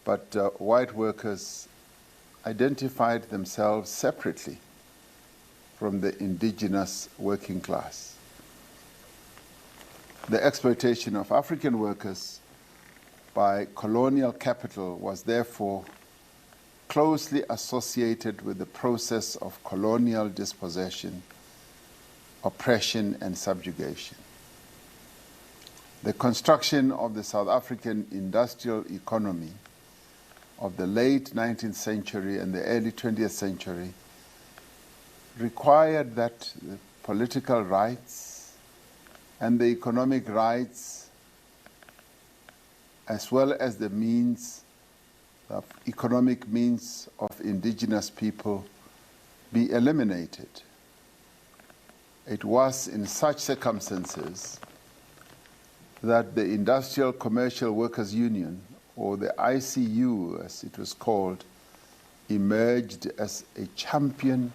but white workers identified themselves separately from the indigenous working class. The exploitation of African workers by colonial capital was therefore closely associated with the process of colonial dispossession, oppression, and subjugation. The construction of the South African industrial economy of the late 19th century and the early 20th century required that the political rights and the economic rights, as well as the economic means of indigenous people, be eliminated. It was in such circumstances that the Industrial Commercial Workers Union, or the ICU as it was called, emerged as a champion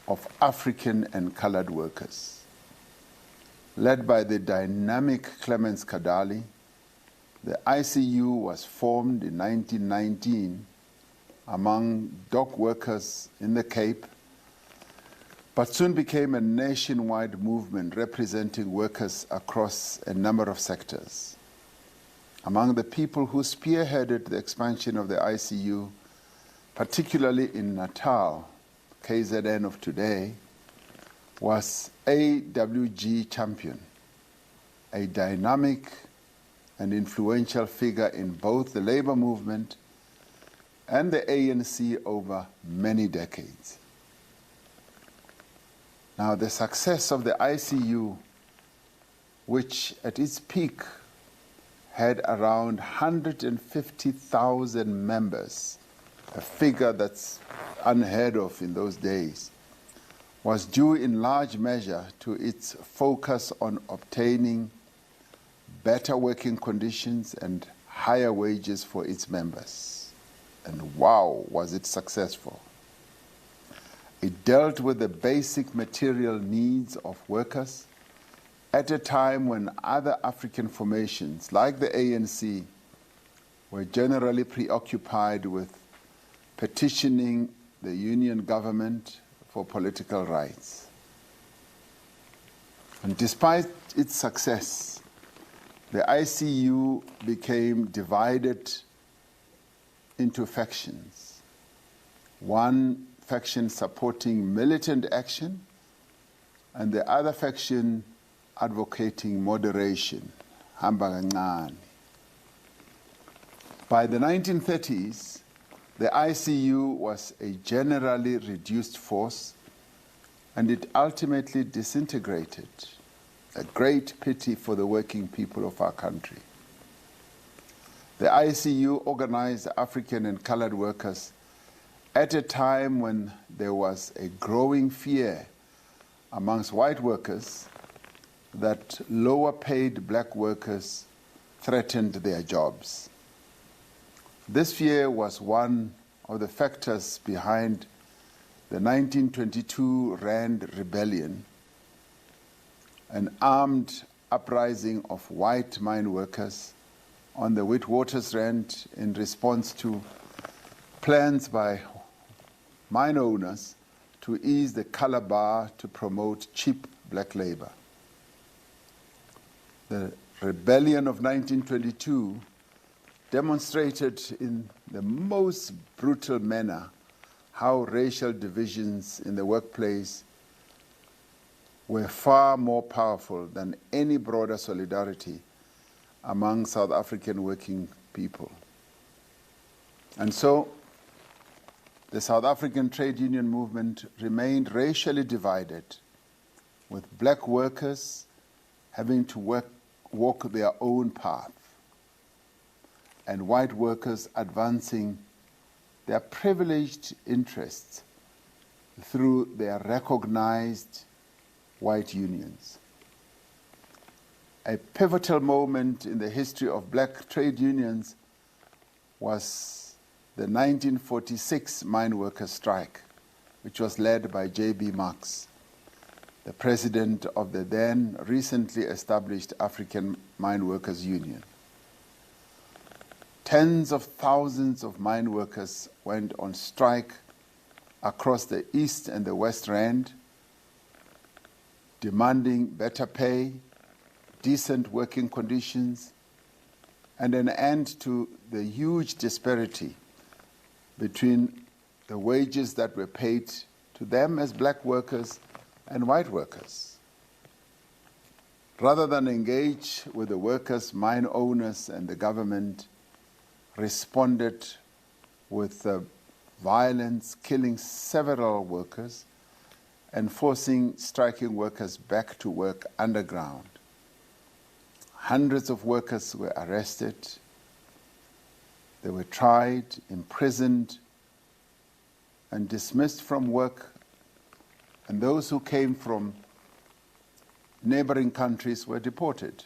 of African and colored workers. Led by the dynamic Clemens Kadali, the ICU was formed in 1919 among dock workers in the Cape, but soon became a nationwide movement representing workers across a number of sectors. Among the people who spearheaded the expansion of the ICU, particularly in Natal, KZN of today, was A.W.G. Champion, a dynamic and influential figure in both the labor movement and the ANC over many decades. Now, the success of the ICU, which at its peak had around 150,000 members, a figure that's unheard of in those days, was due in large measure to its focus on obtaining better working conditions and higher wages for its members. And wow, was it successful. It dealt with the basic material needs of workers at a time when other African formations, like the ANC, were generally preoccupied with petitioning the union government for political rights. And despite its success, the ICU became divided into factions. One faction supporting militant action, and the other faction advocating moderation, hamba kancane. By the 1930s, the ICU was a generally reduced force, and it ultimately disintegrated, a great pity for the working people of our country. The ICU organized African and colored workers at a time when there was a growing fear amongst white workers that lower paid black workers threatened their jobs. This fear was one of the factors behind the 1922 Rand Rebellion, an armed uprising of white mine workers on the Witwatersrand in response to plans by mine owners to ease the color bar to promote cheap black labor. The rebellion of 1922 demonstrated in the most brutal manner how racial divisions in the workplace were far more powerful than any broader solidarity among South African working people. And so, the South African trade union movement remained racially divided, with black workers having to walk their own path, and white workers advancing their privileged interests through their recognized white unions. A pivotal moment in the history of black trade unions was the 1946 mine workers' strike, which was led by J.B. Marks, the president of the then recently established African Mine Workers Union. Tens of thousands of mine workers went on strike across the East and the West Rand, demanding better pay, decent working conditions, and an end to the huge disparity between the wages that were paid to them as black workers and white workers. Rather than engage with the workers, mine owners and the government responded with violence, killing several workers and forcing striking workers back to work underground. Hundreds of workers were arrested. They were tried, imprisoned, and dismissed from work. And those who came from neighboring countries were deported.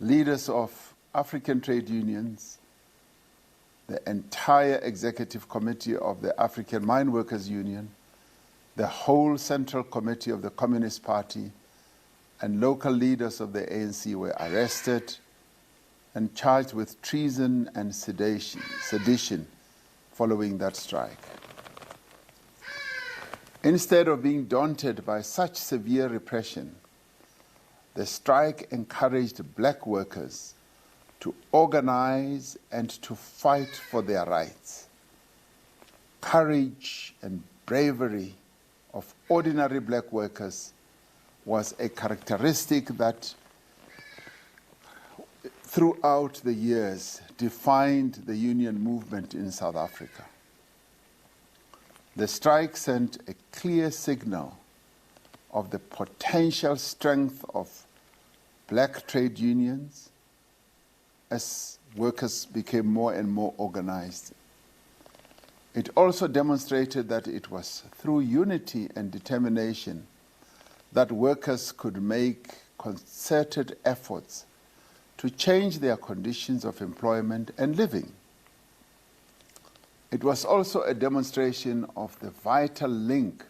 Leaders of African trade unions, the entire executive committee of the African Mine Workers Union, the whole Central Committee of the Communist Party, and local leaders of the ANC were arrested and charged with treason and sedition following that strike. Instead of being daunted by such severe repression, the strike encouraged black workers to organize and to fight for their rights. Courage and bravery of ordinary black workers was a characteristic that throughout the years defined the union movement in South Africa. The strike sent a clear signal of the potential strength of black trade unions as workers became more and more organized. It also demonstrated that it was through unity and determination that workers could make concerted efforts to change their conditions of employment and living. It was also a demonstration of the vital link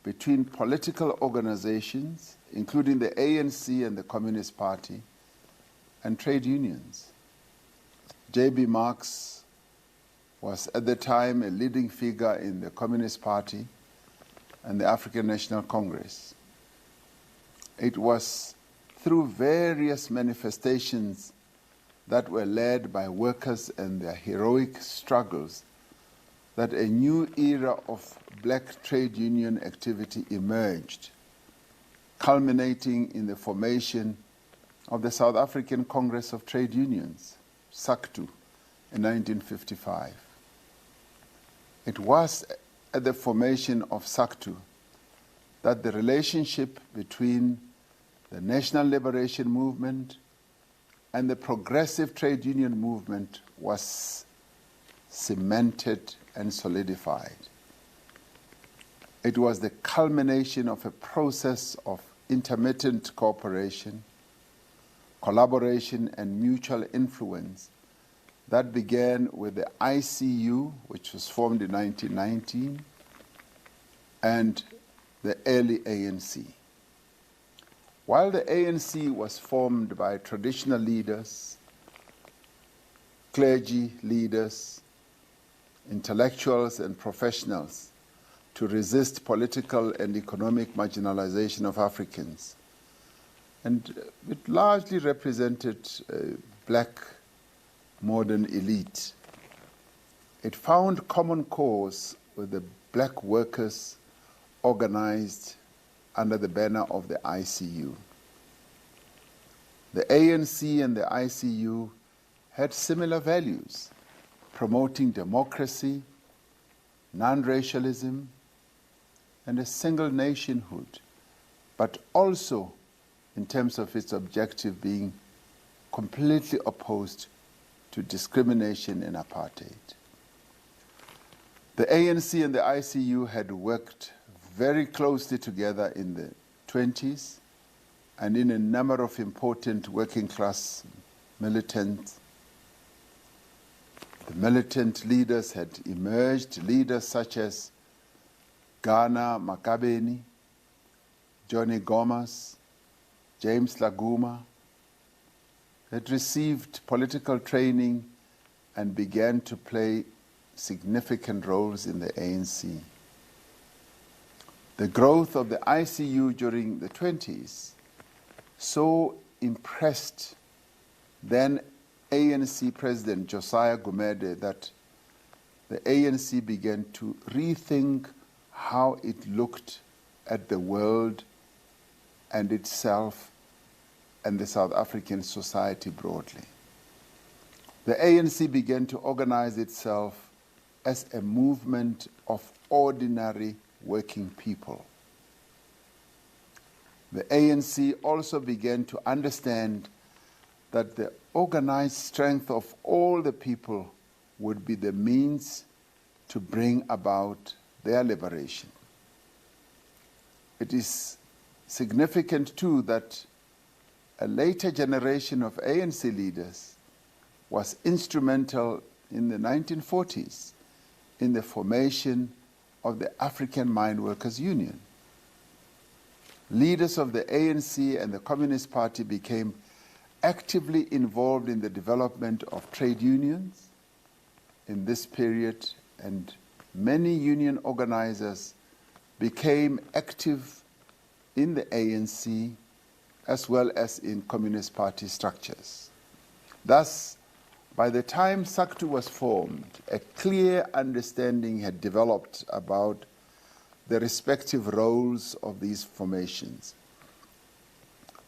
between political organizations, including the ANC and the Communist Party, and trade unions. J.B. Marx was at the time a leading figure in the Communist Party and the African National Congress. It was through various manifestations that were led by workers and their heroic struggles that a new era of black trade union activity emerged, culminating in the formation of the South African Congress of Trade Unions, SACTU, in 1955. It was at the formation of SACTU that the relationship between the National Liberation Movement and the progressive trade union movement was cemented and solidified. It was the culmination of a process of intermittent cooperation, collaboration, and mutual influence that began with the ICU, which was formed in 1919, and the early ANC. While the ANC was formed by traditional leaders, clergy leaders, intellectuals and professionals to resist political and economic marginalization of Africans, and it largely represented a black modern elite. It found common cause with the black workers organized under the banner of the ICU. The ANC and the ICU had similar values, promoting democracy, non-racialism, and a single nationhood, but also in terms of its objective being completely opposed to discrimination and apartheid. The ANC and the ICU had worked very closely together in the 20s and in a number of important working class militants. The militant leaders had emerged, leaders such as Ghana Makabeni, Johnny Gomas, James Laguma, had received political training and began to play significant roles in the ANC. The growth of the ICU during the 20s so impressed then ANC President Josiah Gumede that the ANC began to rethink how it looked at the world and itself and the South African society broadly. The ANC began to organize itself as a movement of ordinary working people. The ANC also began to understand that the organized strength of all the people would be the means to bring about their liberation. It is significant too that a later generation of ANC leaders was instrumental in the 1940s in the formation of the African Mine Workers Union. Leaders of the ANC and the Communist Party became actively involved in the development of trade unions in this period, and many union organizers became active in the ANC as well as in Communist Party structures. Thus, by the time SACTU was formed, a clear understanding had developed about the respective roles of these formations.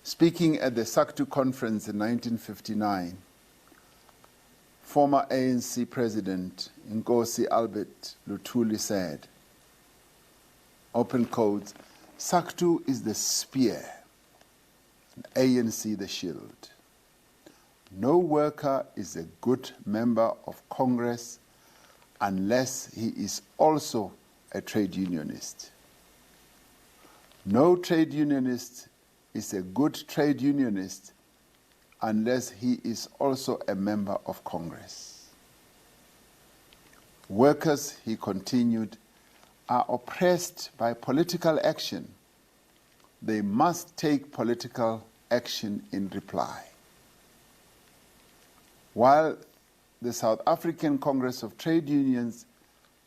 Speaking at the SACTU conference in 1959, former ANC President Nkosi Albert Luthuli said, open quotes, "SACTU is the spear, and ANC the shield. No worker is a good member of Congress unless he is also a trade unionist. No trade unionist is a good trade unionist unless he is also a member of Congress. Workers," he continued, "are oppressed by political action. They must take political action in reply." While the South African Congress of Trade Unions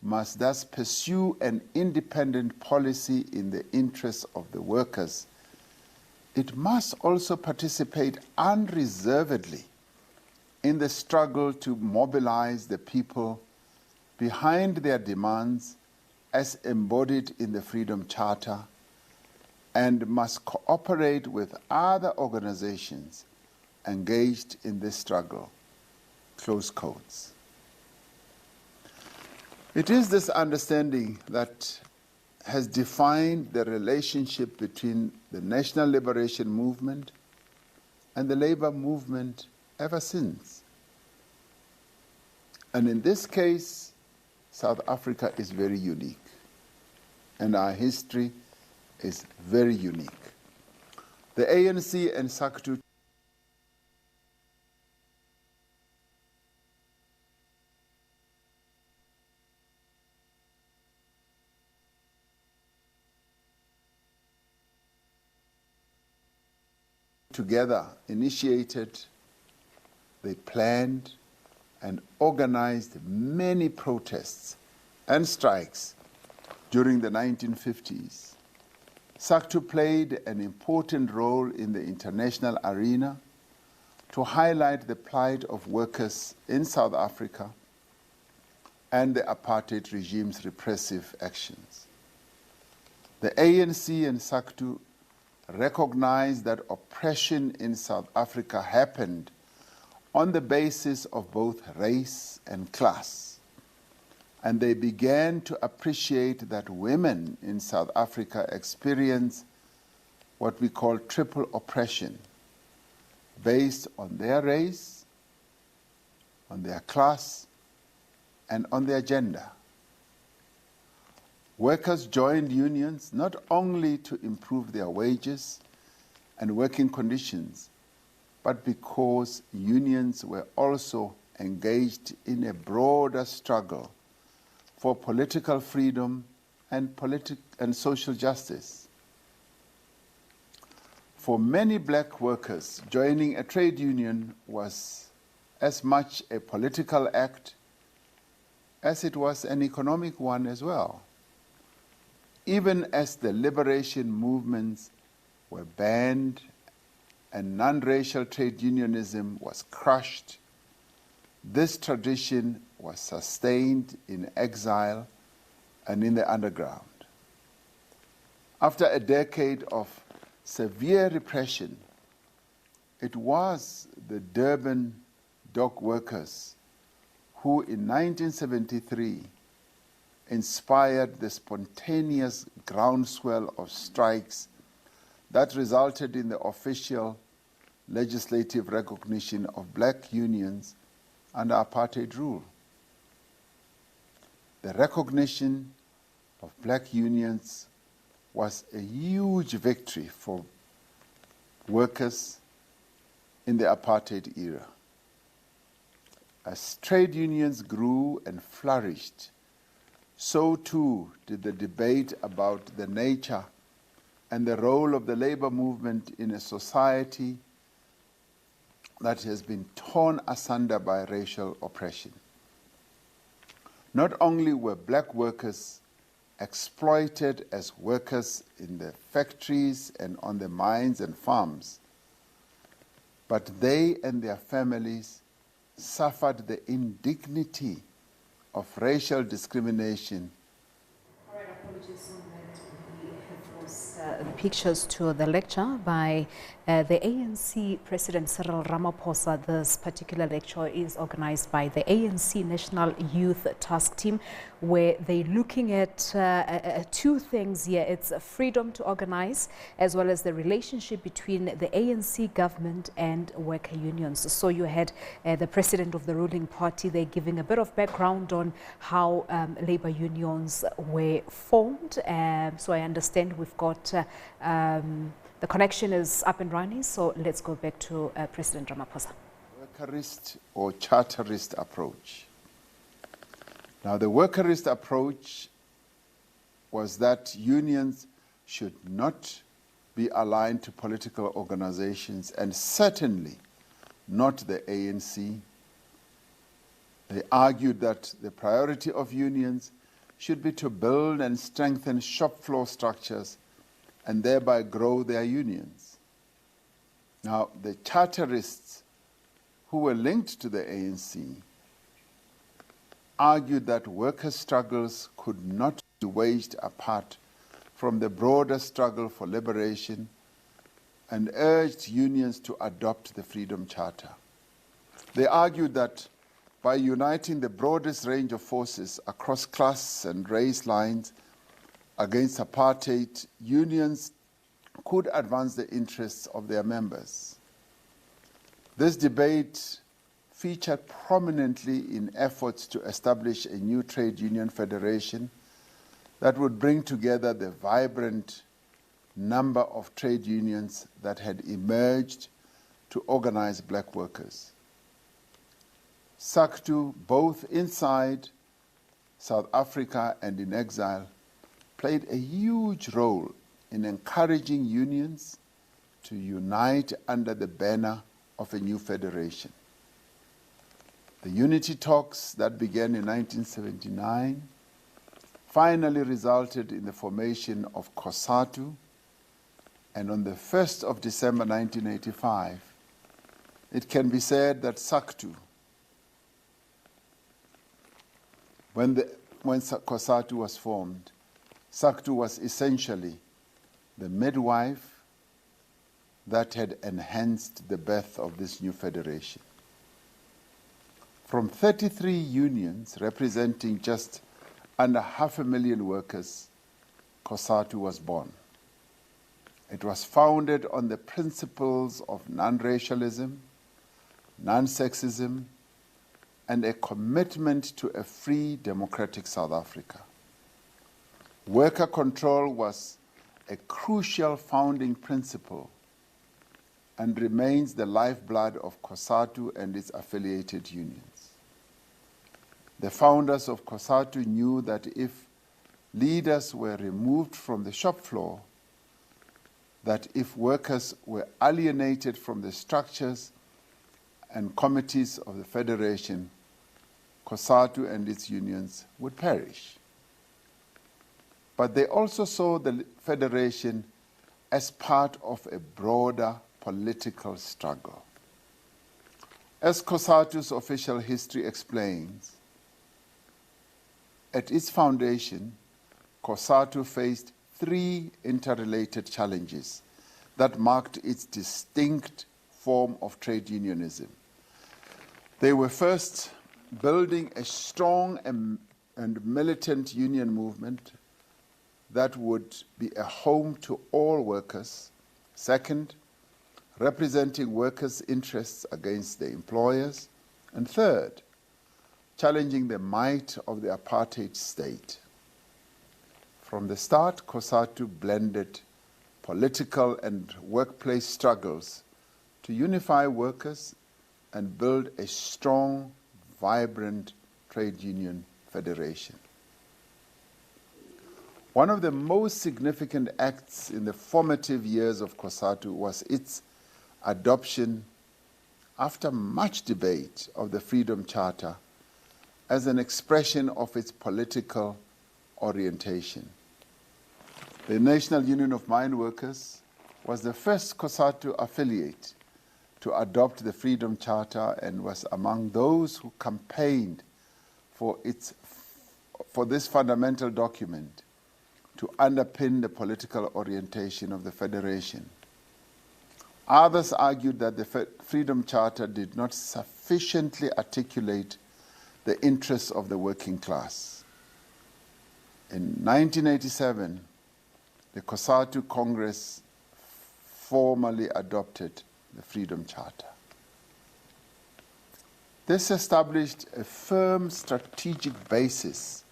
must thus pursue an independent policy in the interests of the workers, it must also participate unreservedly in the struggle to mobilize the people behind their demands as embodied in the Freedom Charter, and must cooperate with other organizations engaged in this struggle. Close quotes. It is this understanding that has defined the relationship between the National Liberation Movement and the labor movement ever since. And in this case, South Africa is very unique, and our history is very unique. The ANC and SACTU together initiated, they planned and organized many protests and strikes during the 1950s. SACTU played an important role in the international arena to highlight the plight of workers in South Africa and the apartheid regime's repressive actions. The ANC and SACTU recognized that oppression in South Africa happened on the basis of both race and class, and they began to appreciate that women in South Africa experience what we call triple oppression, based on their race, on their class, and on their gender. Workers joined unions not only to improve their wages and working conditions, but because unions were also engaged in a broader struggle for political freedom and social justice. For many black workers, joining a trade union was as much a political act as it was an economic one as well. Even as the liberation movements were banned and non-racial trade unionism was crushed, this tradition was sustained in exile and in the underground. After a decade of severe repression, it was the Durban dock workers who in 1973 inspired the spontaneous groundswell of strikes that resulted in the official legislative recognition of black unions under apartheid rule. The recognition of black unions was a huge victory for workers in the apartheid era. As trade unions grew and flourished, so too did the debate about the nature and the role of the labor movement in a society that has been torn asunder by racial oppression. Not only were black workers exploited as workers in the factories and on the mines and farms, but they and their families suffered the indignity of racial discrimination. All right, apologies on that. We have lost pictures to the lecture by the ANC President Cyril Ramaphosa. This particular lecture is organized by the ANC National Youth Task Team, where they're looking at two things here. It's freedom to organize, as well as the relationship between the ANC government and worker unions. So you had the president of the ruling party, they're giving a bit of background on how labor unions were formed. So I understand we've got the connection is up and running, so let's go back to President Ramaphosa. Workerist or charterist approach. Now, the workerist approach was that unions should not be aligned to political organizations, and certainly not the ANC. They argued that the priority of unions should be to build and strengthen shop floor structures and thereby grow their unions. Now, the charterists who were linked to the ANC argued that workers' struggles could not be waged apart from the broader struggle for liberation and urged unions to adopt the Freedom Charter. They argued that by uniting the broadest range of forces across class and race lines against apartheid, unions could advance the interests of their members. This debate featured prominently in efforts to establish a new trade union federation that would bring together the vibrant number of trade unions that had emerged to organize black workers. SACTU, both inside South Africa and in exile, played a huge role in encouraging unions to unite under the banner of a new federation. The unity talks that began in 1979 finally resulted in the formation of COSATU, and on the 1st of December 1985, it can be said that SACTU, when COSATU was formed, SACTU was essentially the midwife that had enhanced the birth of this new federation. From 33 unions representing just under 500,000 workers, COSATU was born. It was founded on the principles of non-racialism, non-sexism, and a commitment to a free, democratic South Africa. Worker control was a crucial founding principle and remains the lifeblood of COSATU and its affiliated unions. The founders of COSATU knew that if leaders were removed from the shop floor, that if workers were alienated from the structures and committees of the Federation, COSATU and its unions would perish. But they also saw the Federation as part of a broader political struggle. As COSATU's official history explains, at its foundation, COSATU faced three interrelated challenges that marked its distinct form of trade unionism. They were first building a strong and militant union movement that would be a home to all workers. Second, representing workers' interests against the employers. And third, challenging the might of the apartheid state. From the start, COSATU blended political and workplace struggles to unify workers and build a strong, vibrant trade union federation. One of the most significant acts in the formative years of COSATU was its adoption, after much debate, of the Freedom Charter as an expression of its political orientation. The National Union of Mine Workers was the first COSATU affiliate to adopt the Freedom Charter and was among those who campaigned for this fundamental document to underpin the political orientation of the Federation. Others argued that the Freedom Charter did not sufficiently articulate the interests of the working class. In 1987, the COSATU Congress formally adopted the Freedom Charter. This established a firm strategic basis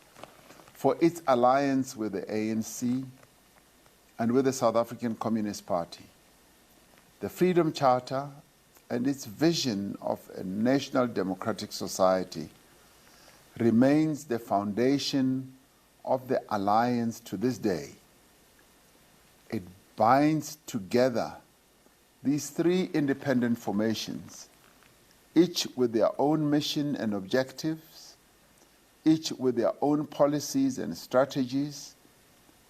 for its alliance with the ANC and with the South African Communist Party. The Freedom Charter and its vision of a national democratic society remains the foundation of the alliance to this day. It binds together these three independent formations, each with their own mission and objectives, each with their own policies and strategies,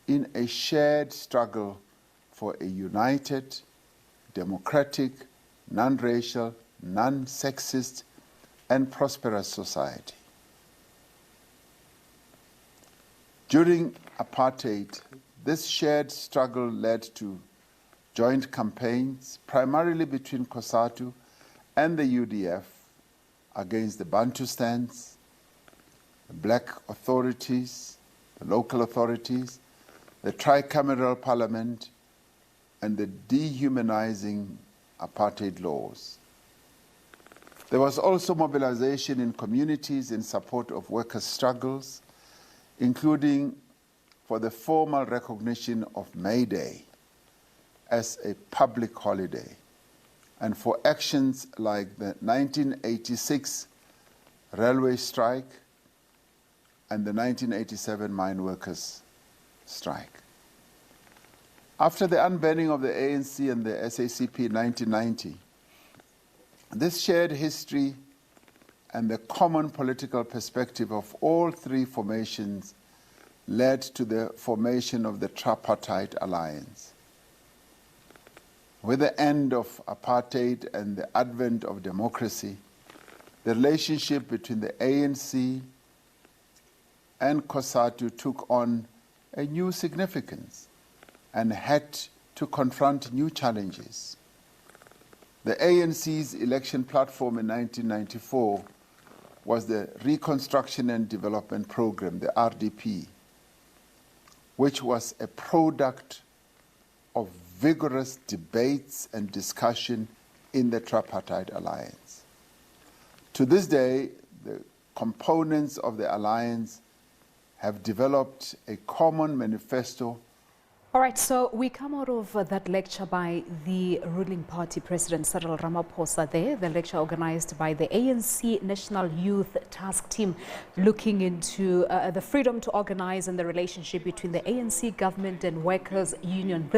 in a shared struggle for a united, democratic, non-racial, non-sexist, and prosperous society. During apartheid, this shared struggle led to joint campaigns, primarily between COSATU and the UDF, against the Bantustans, the black authorities, the local authorities, the tricameral parliament, and the dehumanizing apartheid laws. There was also mobilization in communities in support of workers' struggles, including for the formal recognition of May Day as a public holiday, and for actions like the 1986 railway strike and the 1987 mine workers' strike. After the unbanning of the ANC and the SACP in 1990, this shared history and the common political perspective of all three formations led to the formation of the tripartite alliance. With the end of apartheid and the advent of democracy, the relationship between the ANC and COSATU took on a new significance and had to confront new challenges. The ANC's election platform in 1994 was the Reconstruction and Development Program, the RDP, which was a product of vigorous debates and discussion in the tripartite alliance. To this day, the components of the alliance have developed a common manifesto. All right, so we come out of that lecture by the ruling party, President Cyril Ramaphosa there, the lecture organized by the ANC National Youth Task Team, looking into the freedom to organize and the relationship between the ANC government and workers' union.